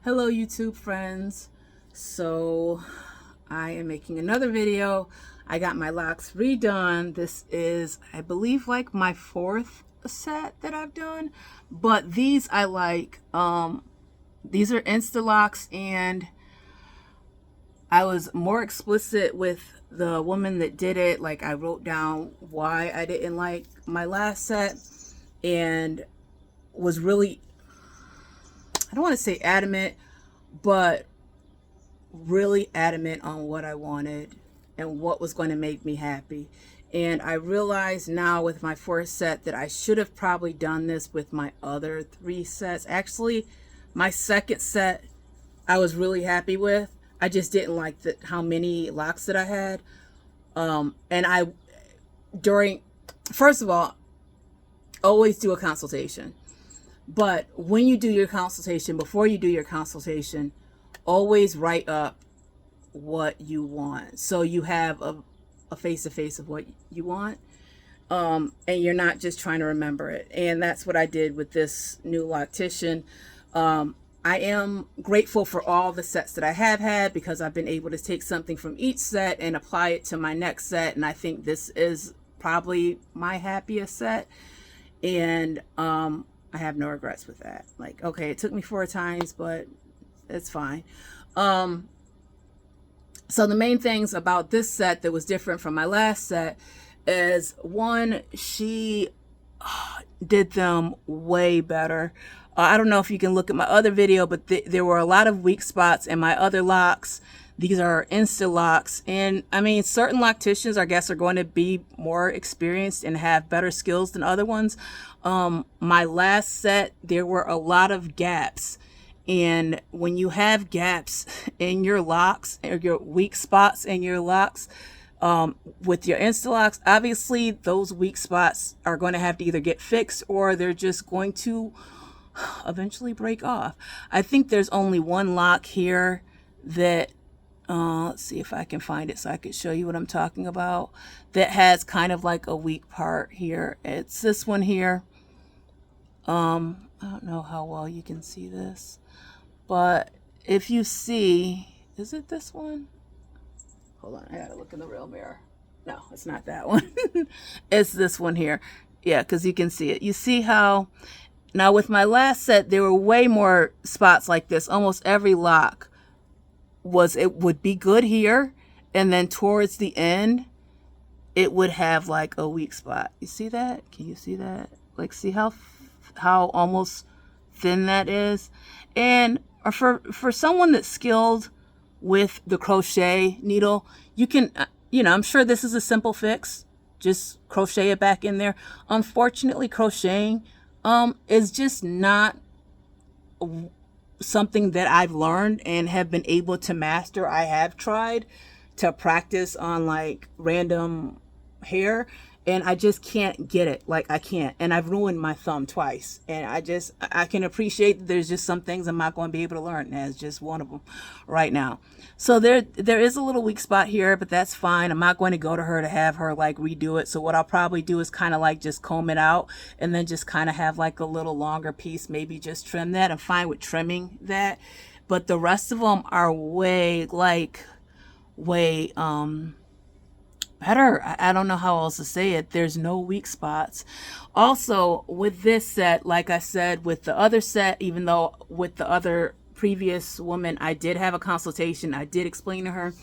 Hello YouTube friends. So I am making another video. I got my locks redone. This is, I believe, like my fourth set that I've done, but these I like. These are insta locks, and I was more explicit with the woman that did it. Like, I wrote down why I didn't like my last set and was really, I don't want to say adamant, but really adamant on what I wanted and what was going to make me happy. And I realize now with my fourth set that I should have probably done this with my other three sets. Actually, my second set I was really happy with. I just didn't like how many locks that I had. And first of all, always do a consultation. But when you do your consultation, before you do your consultation, always write up what you want, so you have a face-to-face of what you want, and you're not just trying to remember it. And that's what I did with this new loctician. I am grateful for all the sets that I have had, because I've been able to take something from each set and apply it to my next set, and I think this is probably my happiest set. And I have no regrets with that. Like, okay, it took me 4 times, but it's fine. So the main things about this set that was different from my last set is, one, she did them way better. I don't know if you can look at my other video, but there were a lot of weak spots in my other locks. These are insta locks, and I mean, certain locticians, I guess, are going to be more experienced and have better skills than other ones. My last set, there were a lot of gaps, and when you have gaps in your locks, or your weak spots in your locks, with your insta locks, obviously those weak spots are going to have to either get fixed, or they're just going to eventually break off. I think there's only one lock here that let's see if I can find it so I can show you what I'm talking about, that has kind of like a weak part here. It's this one here. I don't know how well you can see this, but if you see, is it this one? Hold on, I gotta look in the real mirror. No, it's not that one. It's this one here. Yeah, because you can see it. You see how, now with my last set, there were way more spots like this. Almost every lock it would be good here, and then towards the end it would have like a weak spot. You see that? Can you see that? Like, see how almost thin that is? And for someone that's skilled with the crochet needle, you can, I'm sure this is a simple fix. Just crochet it back in there. Unfortunately, crocheting is just not something that I've learned and have been able to master. I have tried to practice on like random hair, and I just can't get it. Like, I can't. And I've ruined my thumb twice. And I can appreciate that there's just some things I'm not going to be able to learn. And that's just one of them right now. So there is a little weak spot here, but that's fine. I'm not going to go to her to have her like redo it. So what I'll probably do is kind of like just comb it out, and then just kind of have like a little longer piece, maybe just trim that. I'm fine with trimming that. But the rest of them are way better. I don't know how else to say it. There's no weak spots. Also, with this set, like I said, with the other set, even though with the other previous woman, I did have a consultation. I did explain to her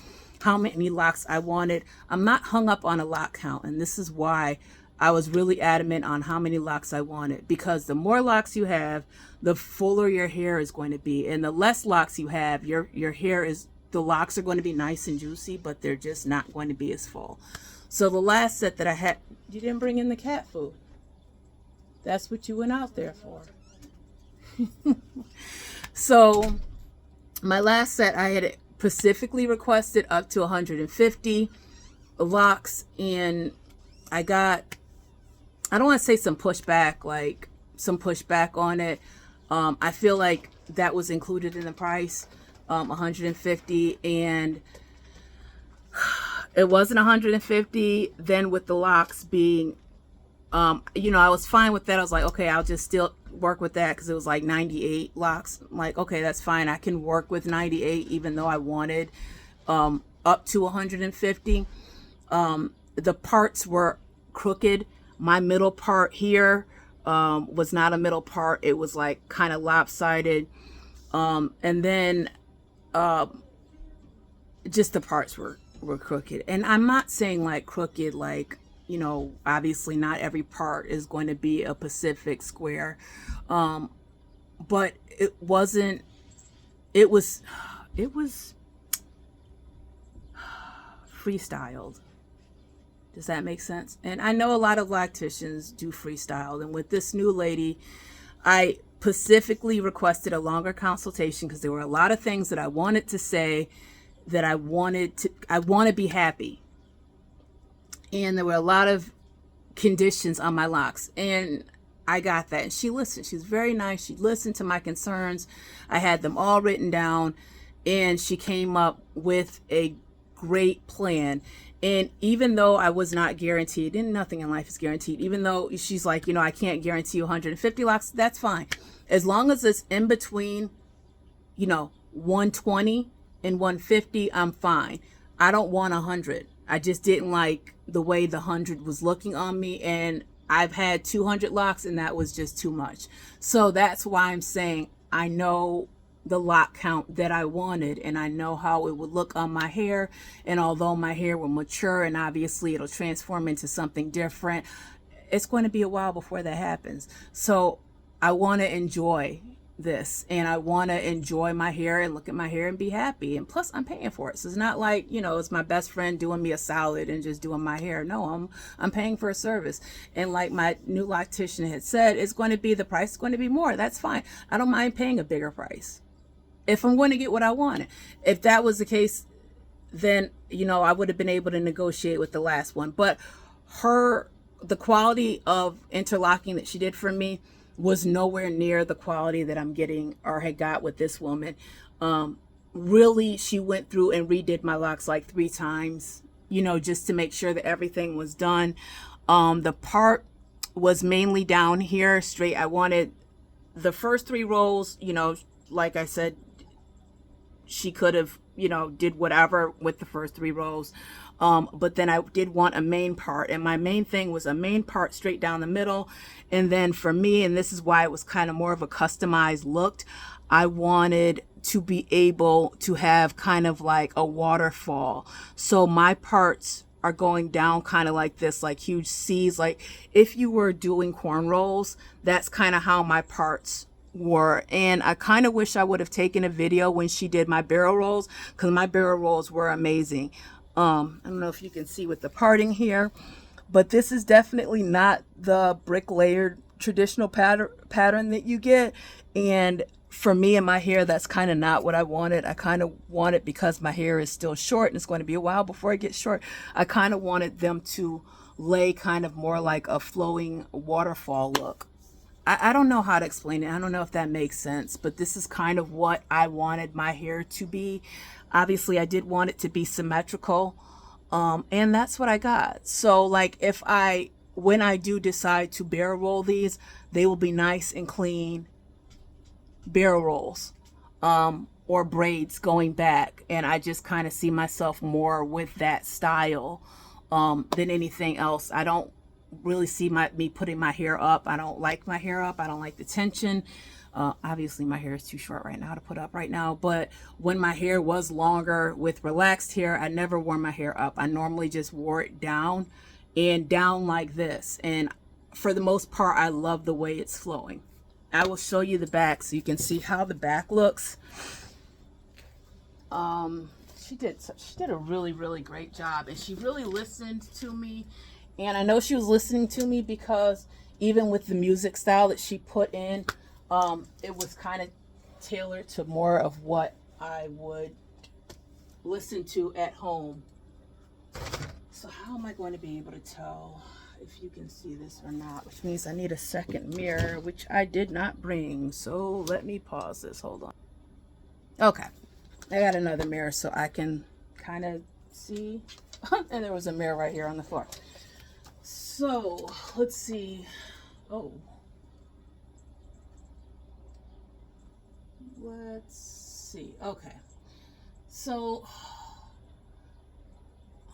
how many locks I wanted. I'm not hung up on a lock count, and this is why I was really adamant on how many locks I wanted, because the more locks you have, the fuller your hair is going to be, and the less locks you have, your hair is, the locks are going to be nice and juicy, but they're just not going to be as full. So the last set that I had, you didn't bring in the cat food. That's what you went out there for. So my last set, I had specifically requested up to 150 locks, and I got, I don't want to say some pushback, like some pushback on it. I feel like that was included in the price. 150, and it wasn't 150. Then with the locks being You know, I was fine with that. I was like, okay, I'll just still work with that because it was like 98 locks. I'm like, okay, that's fine. I can work with 98 even though I wanted up to 150. The parts were crooked. My middle part here was not a middle part. It was like kind of lopsided. And then just the parts were crooked. And I'm not saying like crooked, like, you know, obviously not every part is going to be a Pacific square. But it wasn't, it was freestyled. Does that make sense? And I know a lot of locticians do freestyle. And with this new lady, I specifically requested a longer consultation because there were a lot of things that I wanted to say that I want to be happy. And there were a lot of conditions on my locks. And I got that. And she listened. She's very nice. She listened to my concerns. I had them all written down. And she came up with a great plan. And even though I was not guaranteed, and nothing in life is guaranteed, even though she's like, you know, I can't guarantee you 150 locks, that's fine. As long as it's in between, you know, 120 and 150, I'm fine. I don't want 100. I just didn't like the way the 100 was looking on me. And I've had 200 locks and that was just too much. So that's why I'm saying I know the lock count that I wanted, and I know how it would look on my hair. And although my hair will mature and obviously it'll transform into something different, it's going to be a while before that happens. So I want to enjoy this, and I want to enjoy my hair and look at my hair and be happy. And plus I'm paying for it. So it's not like, you know, it's my best friend doing me a salad and just doing my hair. No, I'm paying for a service. And like my new loctician had said, it's going to be, the price is going to be more. That's fine. I don't mind paying a bigger price if I'm going to get what I wanted. If that was the case, then, you know, I would have been able to negotiate with the last one. But the quality of interlocking that she did for me was nowhere near the quality that I'm getting or had got with this woman. Really, she went through and redid my locks like 3 times, you know, just to make sure that everything was done. The part was mainly down here straight. I wanted the first 3 rolls, you know, like I said, she could have, you know, did whatever with the first 3 rows. But then I did want a main part, and my main thing was a main part straight down the middle. And then for me, and this is why it was kind of more of a customized look, I wanted to be able to have kind of like a waterfall. So my parts are going down kind of like this, like huge C's. Like if you were doing cornrows, that's kind of how my parts were. And I kind of wish I would have taken a video when she did my barrel rolls, because my barrel rolls were amazing. I don't know if you can see with the parting here, but this is definitely not the brick layered traditional pattern that you get. And for me and my hair, that's kind of not what I wanted. I kind of wanted, because my hair is still short and it's going to be a while before it gets short, I kind of wanted them to lay kind of more like a flowing waterfall look. I don't know how to explain it. I don't know if that makes sense, but this is kind of what I wanted my hair to be. Obviously, I did want it to be symmetrical, and that's what I got. So like when I do decide to barrel roll these, they will be nice and clean barrel rolls, or braids going back. And I just kind of see myself more with that style than anything else. I don't really see me putting my hair up. I don't like my hair up. I don't like the tension. Obviously my hair is too short right now to put up right now, but when my hair was longer with relaxed hair, I never wore my hair up. I normally just wore it down and down like this. And for the most part, I love the way it's flowing. I will show you the back so you can see how the back looks. She did a really, really great job, and she really listened to me. And I know she was listening to me because even with the music style that she put in, it was kind of tailored to more of what I would listen to at home. So how am I going to be able to tell if you can see this or not? Which means I need a second mirror, which I did not bring. So let me pause this. Hold on. Okay. I got another mirror so I can kind of see. And there was a mirror right here on the floor. So let's see. Oh, let's see. Okay. So,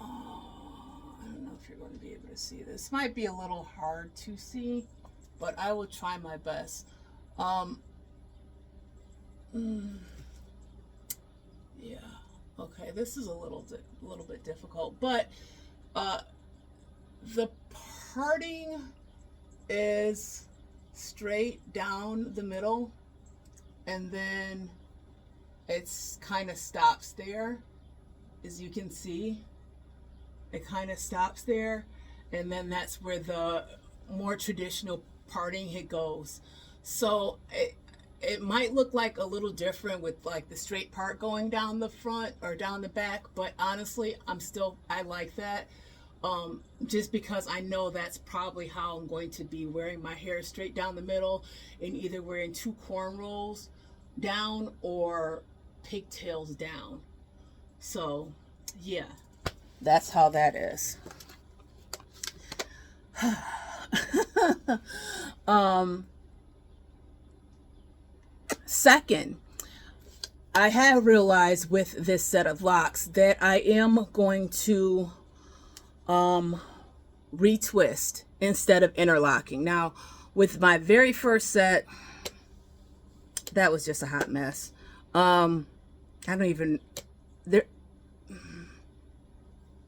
I don't know if you're going to be able to see this. Might be a little hard to see, but I will try my best. Um, mm, yeah. Okay. This is a little bit difficult, but uh, the parting is straight down the middle, and then it's kind of stops there, as you can see. It kind of stops there, and then that's where the more traditional parting hit goes. So it might look like a little different with like the straight part going down the front or down the back, but honestly, I like that. Just because I know that's probably how I'm going to be wearing my hair, straight down the middle, and either wearing two cornrows down or pigtails down. So yeah, that's how that is. Second, I have realized with this set of locks that I am going to retwist instead of interlocking. Now, with my very first set, that was just a hot mess. I don't even there.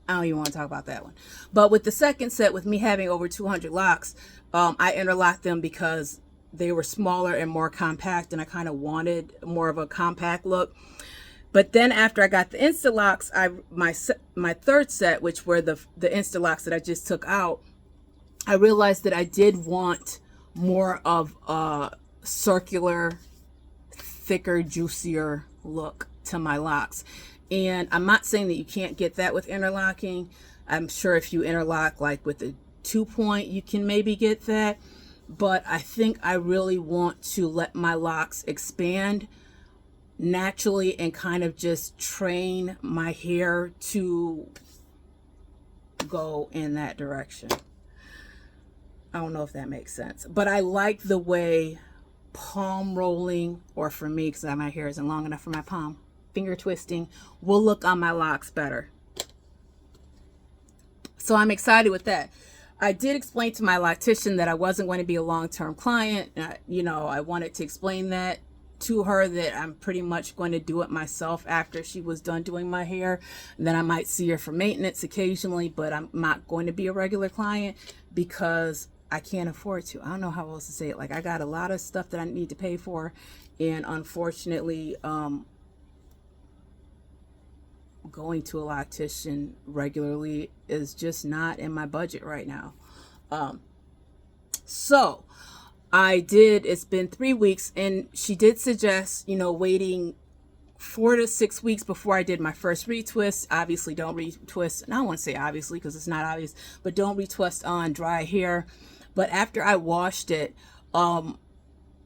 I don't even want to talk about that one. But with the second set, with me having over 200 locks, I interlocked them because they were smaller and more compact, and I kind of wanted more of a compact look. But then after I got the insta locks, my third set, which were the insta locks that I just took out, I realized that I did want more of a circular, thicker, juicier look to my locks. And I'm not saying that you can't get that with interlocking. I'm sure if you interlock like with a 2-point, you can maybe get that. But I think I really want to let my locks expand naturally and kind of just train my hair to go in that direction. I don't know if that makes sense, but I like the way palm rolling, or for me, because my hair isn't long enough for my palm, finger twisting will look on my locks better. So I'm excited with that. I did explain to my loctician that I wasn't going to be a long-term client. I wanted to explain that to her, that I'm pretty much going to do it myself after she was done doing my hair. And then I might see her for maintenance occasionally, but I'm not going to be a regular client because I can't afford to. I don't know how else to say it. Like, I got a lot of stuff that I need to pay for, and unfortunately, going to a loctician regularly is just not in my budget right now. So it's been 3 weeks, and she did suggest, waiting 4 to 6 weeks before I did my first retwist. Obviously, don't retwist, and I don't want to say obviously because it's not obvious, but don't retwist on dry hair. But after I washed it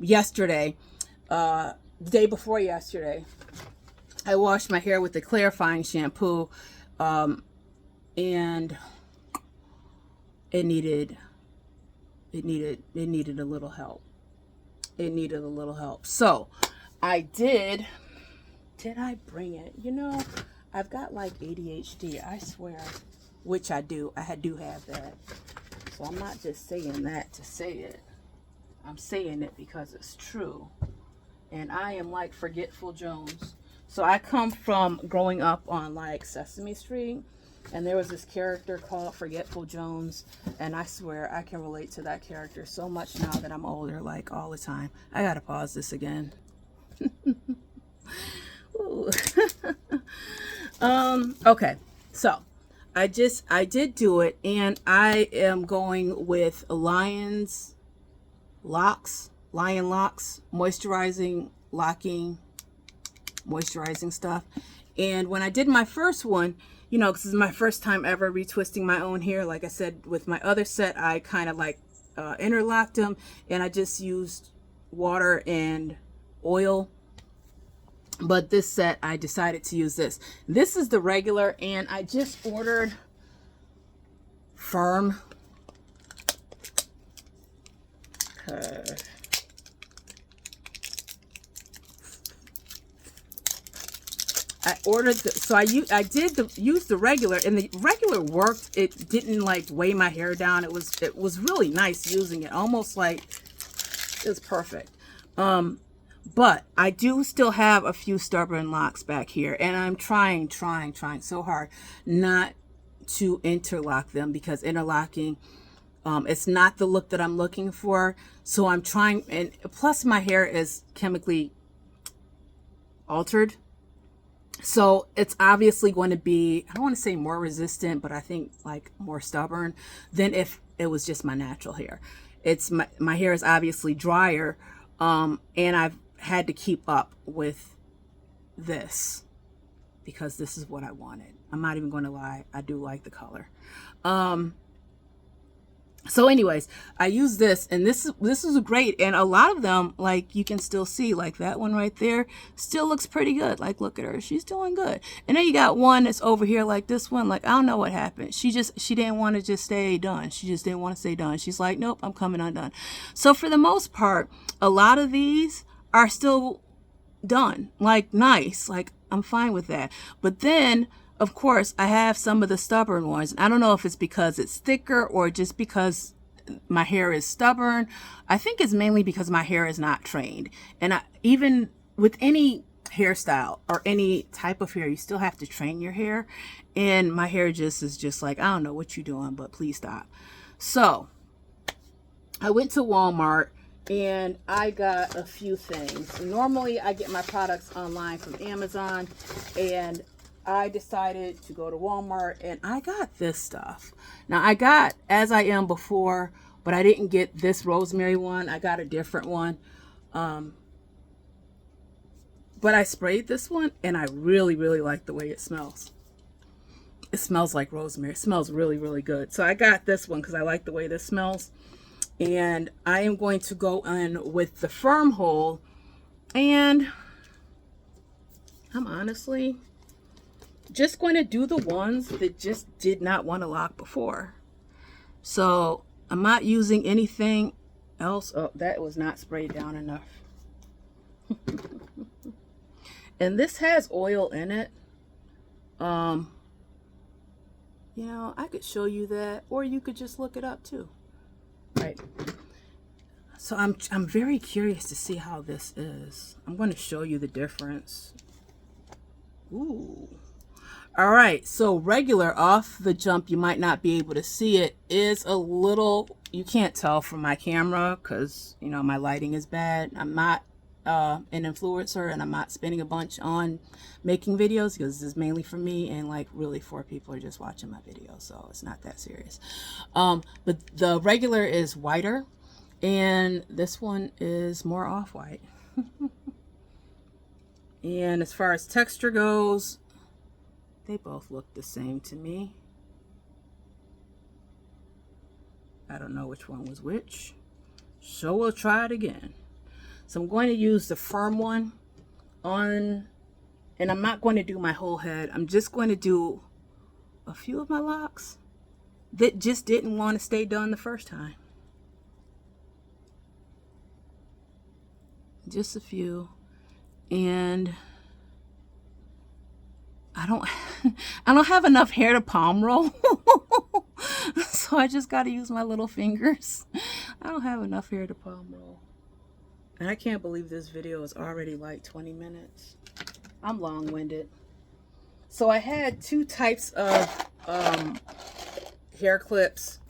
yesterday, the day before yesterday, I washed my hair with the clarifying shampoo, and it needed a little help. It needed a little help. So I did I bring it? I've got like ADHD, I swear, which I do. I do have that. So I'm not just saying that to say it. I'm saying it because it's true. And I am like Forgetful Jones. So I come from growing up on like Sesame Street, and there was this character called Forgetful Jones, and I swear I can relate to that character so much now that I'm older, like all the time. I gotta pause this again. Okay, so I did do it, and I am going with Lion Locks, moisturizing stuff. And when I did my first one, because this is my first time ever retwisting my own hair, like I said, with my other set, I kind of like interlocked them, and I just used water and oil. But this set, I decided to use this. This is the regular, and I just ordered Firm. Okay. I ordered the, so I use the regular, and the regular worked. It didn't like weigh my hair down. It was really nice using it, almost like it was perfect. But I do still have a few stubborn locks back here, and I'm trying so hard not to interlock them, because interlocking, it's not the look that I'm looking for. So I'm trying, and plus my hair is chemically altered. So it's obviously going to be, I don't want to say more resistant, but I think like more stubborn than if it was just my natural hair. It's my hair is obviously drier, and I've had to keep up with this because this is what I wanted. I'm not even going to lie, I do like the color. So anyways, I use this, and this is great, and a lot of them, like, you can still see, like that one right there still looks pretty good. Like, look at her, she's doing good. And then you got one that's over here, like this one, like, I don't know what happened. She didn't want to just stay done. She just didn't want to stay done. She's like, nope, I'm coming undone. So for the most part, a lot of these are still done, like nice, like I'm fine with that. But then of course I have some of the stubborn ones. I don't know if it's because it's thicker or just because my hair is stubborn. I think it's mainly because my hair is not trained. And even with any hairstyle or any type of hair, you still have to train your hair, and my hair is just like, I don't know what you're doing, but please stop. So I went to Walmart and I got a few things. Normally I get my products online from Amazon, and I decided to go to Walmart and I got this stuff. Now I got As I Am before, but I didn't get this rosemary one. I got a different one. But I sprayed this one and I really like the way it smells. It smells like rosemary. It smells really good. So I got this one because I like the way this smells. And I am going to go in with the firm hold, and I'm honestly just going to do the ones that just did not want to lock before. So I'm not using anything else. Oh, that was not sprayed down enough. And this has oil in it. You know, I could show you that, or you could just look it up too. Right. So I'm very curious to see how this is. I'm going to show you the difference. Ooh. All right. So regular, off the jump, you might not be able to see it, is a little, you can't tell from my camera because, you know, my lighting is bad. I'm not an influencer, and I'm not spending a bunch on making videos because this is mainly for me, and like really 4 people are just watching my videos, so it's not that serious. But the regular is whiter, and this one is more off-white. And as far as texture goes, they both look the same to me. I don't know which one was which, so we'll try it again. So I'm going to use the firm one on, and I'm not going to do my whole head. I'm just going to do a few of my locks that just didn't want to stay done the first time. Just a few. And I don't have enough hair to palm roll. So I just got to use my little fingers. I don't have enough hair to palm roll. And I can't believe this video is already like 20 minutes. I'm long-winded. So I had 2 types of hair clips.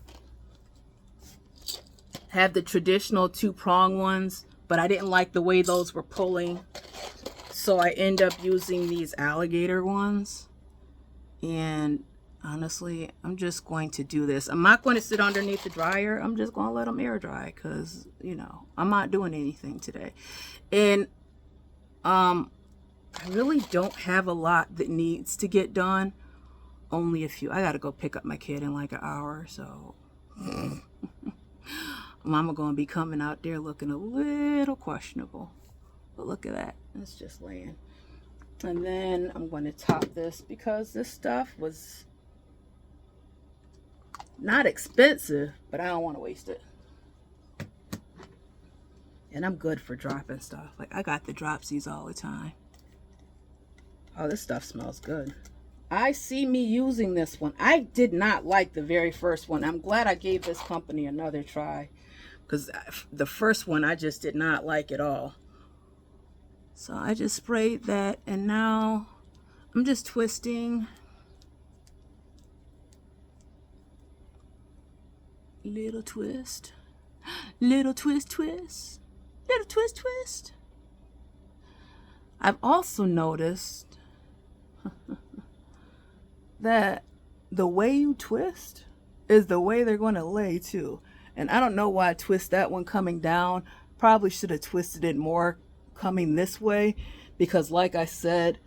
Have the traditional 2-prong ones, but I didn't like the way those were pulling. So I end up using these alligator ones. And honestly, I'm just going to do this. I'm not going to sit underneath the dryer. I'm just going to let them air dry because, you know, I'm not doing anything today. And I really don't have a lot that needs to get done. Only a few. I got to go pick up my kid in like an hour, so Mama going to be coming out there looking a little questionable. But look at that. It's just laying. And then I'm going to top this because this stuff was not expensive, but I don't want to waste it. And I'm good for dropping stuff. Like, I got the dropsies all the time. Oh, this stuff smells good. I see me using this one. I did not like the very first one. I'm glad I gave this company another try, because the first one I just did not like at all. So I just sprayed that, and now I'm just twisting. Little twist. Little twist, twist. Little twist, twist. I've also noticed that the way you twist is the way they're going to lay too. And I don't know why I twist that one coming down. Probably should have twisted it more coming this way, because like I said,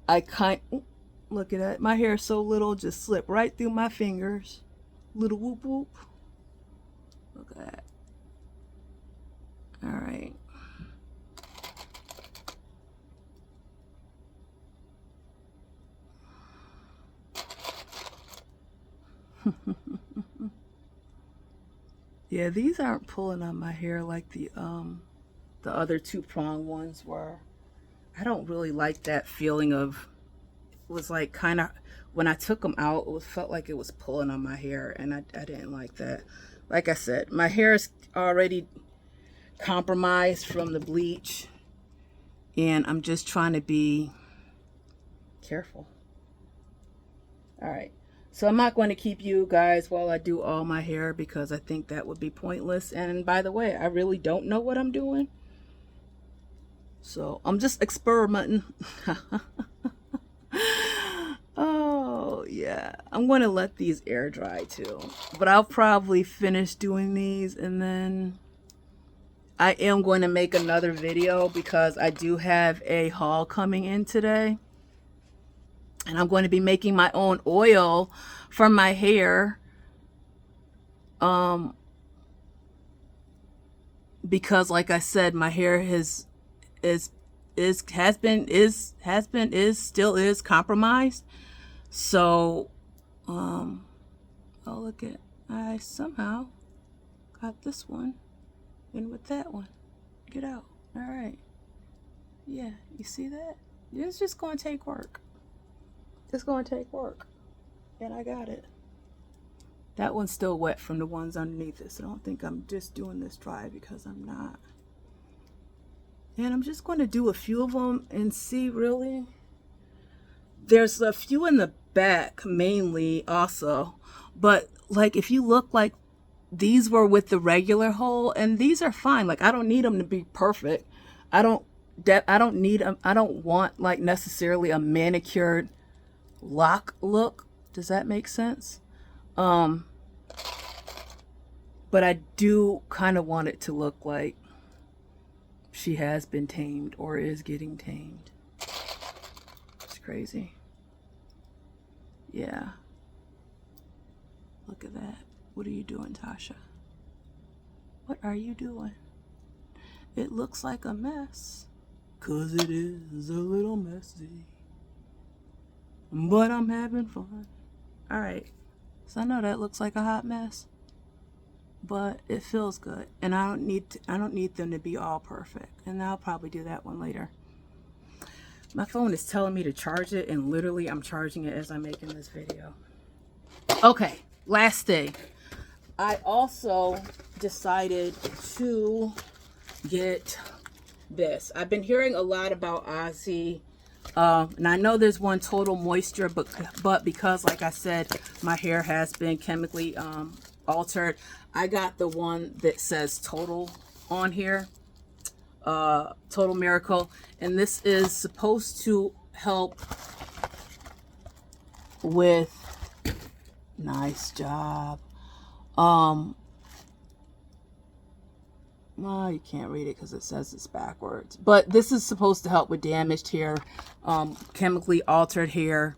look at that. My hair is so little, just slip right through my fingers. Little whoop whoop. Look at that. All right. Yeah, these aren't pulling on my hair like the other two-prong ones were. I don't really like that feeling of, it was like kind of, when I took them out, it felt like it was pulling on my hair, and I didn't like that. Like I said, my hair is already compromised from the bleach, and I'm just trying to be careful. All right. So I'm not going to keep you guys while I do all my hair, because I think that would be pointless. And by the way, I really don't know what I'm doing. So I'm just experimenting. Oh, yeah. I'm going to let these air dry too. But I'll probably finish doing these, and then I am going to make another video, because I do have a haul coming in today. And I'm going to be making my own oil for my hair. Because like I said, my hair still is compromised. So, oh, look at, I somehow got this one in with that one. Get out. All right. Yeah, you see that? It's just going to take work. It's going to take work. And I got it. That one's still wet from the ones underneath it. So don't think I'm just doing this dry, because I'm not. And I'm just going to do a few of them and see, really. There's a few in the back mainly also. But like, if you look, like these were with the regular hole, and these are fine. Like, I don't need them to be perfect. I don't want like necessarily a manicured lock look. Does that make sense? But I do kind of want it to look like she has been tamed or is getting tamed. It's crazy. Yeah. Look at that. What are you doing, Tasha? What are you doing? It looks like a mess, 'cause it is a little messy. But I'm having fun. All right. So I know that looks like a hot mess, but it feels good. And I don't need them to be all perfect. And I'll probably do that one later. My phone is telling me to charge it, and literally I'm charging it as I'm making this video. Okay, last thing. I also decided to get this. I've been hearing a lot about Aussie. And I know there's one Total Moisture, but because, like I said, my hair has been chemically altered, I got the one that says Total on here, Total Miracle, and this is supposed to help with, nice job, well, you can't read it because it says it's backwards. But this is supposed to help with damaged hair, chemically altered hair,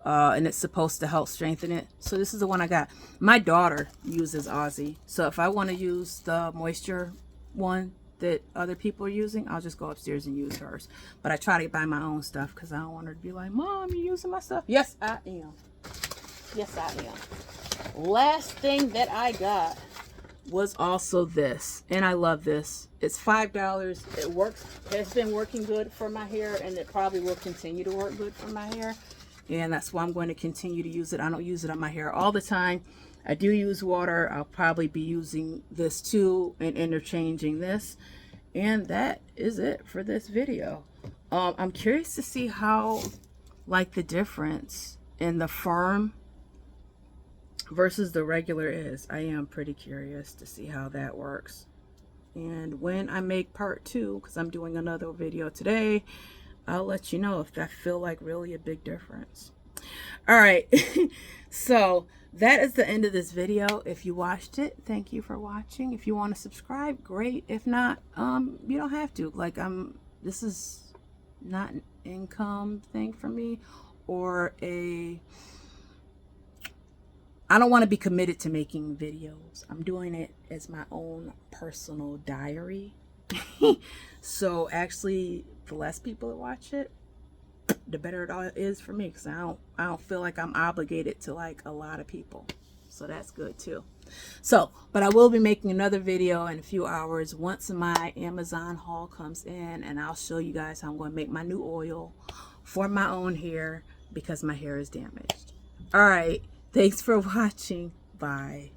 and it's supposed to help strengthen it. So this is the one I got. My daughter uses Aussie. So if I want to use the moisture one that other people are using, I'll just go upstairs and use hers. But I try to buy my own stuff because I don't want her to be like, Mom, you using my stuff? Yes, I am. Yes, I am. Last thing that I got was also this, and I love this. It's $5. It works. It's been working good for my hair, and it probably will continue to work good for my hair, and that's why I'm going to continue to use it. I don't use it on my hair all the time. I do use water. I'll probably be using this too and interchanging this, and that is it for this video. I'm curious to see how, like, the difference in the firm versus the regular is. I am pretty curious to see how that works. And when I make part 2, because I'm doing another video today, I'll let you know if I feel like really a big difference. All right. So that is the end of this video. If you watched it, thank you for watching. If you want to subscribe, great. If not, you don't have to. Like, this is not an income thing for me, or I don't want to be committed to making videos. I'm doing it as my own personal diary. So actually, the less people that watch it, the better it is for me, because I don't feel like I'm obligated to like a lot of people. So that's good too. So, but I will be making another video in a few hours once my Amazon haul comes in, and I'll show you guys how I'm going to make my new oil for my own hair because my hair is damaged. All right. Thanks for watching. Bye.